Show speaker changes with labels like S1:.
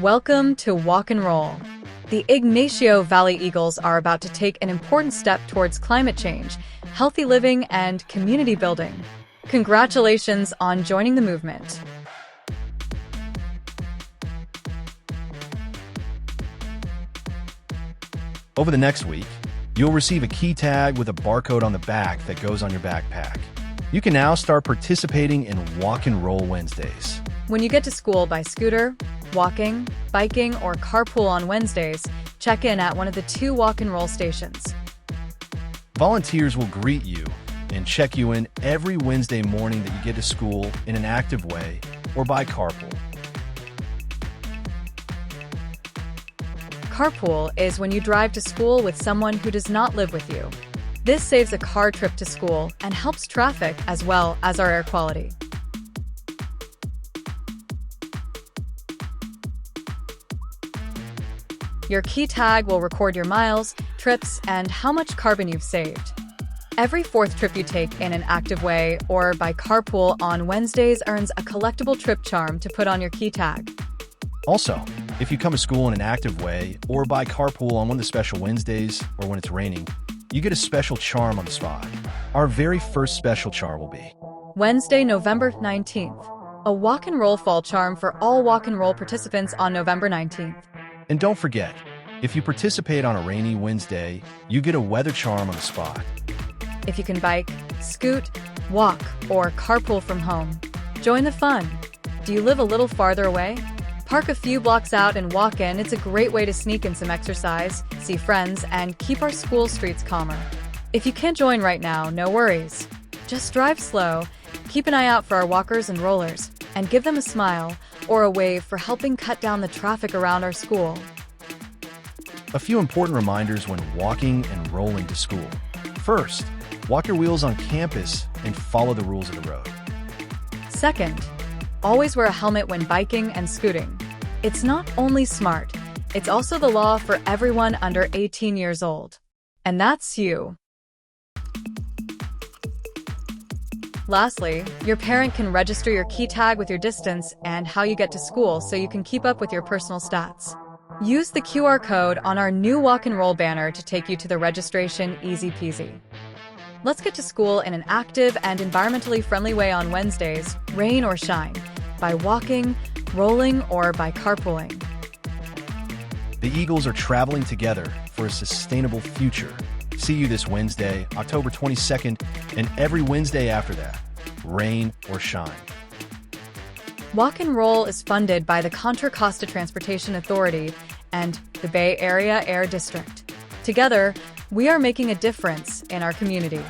S1: Welcome to Walk and Roll. The Ygnacio Valley Eagles are about to take an important step towards climate change, healthy living, and community building. Congratulations on joining the movement.
S2: Over the next week, you'll receive a key tag with a barcode on the back that goes on your backpack. You can now start participating in Walk and Roll Wednesdays.
S1: When you get to school by scooter, walking, biking, or carpool on Wednesdays, check in at one of the 2 walk and roll stations.
S2: Volunteers will greet you and check you in every Wednesday morning that you get to school in an active way or by carpool.
S1: Carpool is when you drive to school with someone who does not live with you. This saves a car trip to school and helps traffic as well as our air quality. Your key tag will record your miles, trips, and how much carbon you've saved. Every 4th trip you take in an active way or by carpool on Wednesdays earns a collectible trip charm to put on your key tag.
S2: Also, if you come to school in an active way or by carpool on one of the special Wednesdays or when it's raining, you get a special charm on the spot. Our very first special charm will be
S1: Wednesday, November 19th. A walk and roll fall charm for all walk and roll participants on November 19th.
S2: And don't forget, if you participate on a rainy Wednesday, you get a weather charm on the spot.
S1: If you can bike, scoot, walk, or carpool from home, join the fun. Do you live a little farther away? Park a few blocks out and walk in. It's a great way to sneak in some exercise, see friends, and keep our school streets calmer. If you can't join right now, no worries. Just drive slow, keep an eye out for our walkers and rollers, and give them a smile or a wave for helping cut down the traffic around our school.
S2: A few important reminders when walking and rolling to school. First, walk your wheels on campus and follow the rules of the road.
S1: Second, always wear a helmet when biking and scooting. It's not only smart, it's also the law for everyone under 18 years old. And that's you. Lastly, your parent can register your key tag with your distance and how you get to school so you can keep up with your personal stats. Use the QR code on our new Walk and Roll banner to take you to the registration, easy peasy. Let's get to school in an active and environmentally friendly way on Wednesdays, rain or shine, by walking, rolling, or by carpooling.
S2: The Eagles are traveling together for a sustainable future. See you this Wednesday, October 22nd, and every Wednesday after that, rain or shine.
S1: Walk and Roll is funded by the Contra Costa Transportation Authority and the Bay Area Air District. Together, we are making a difference in our community.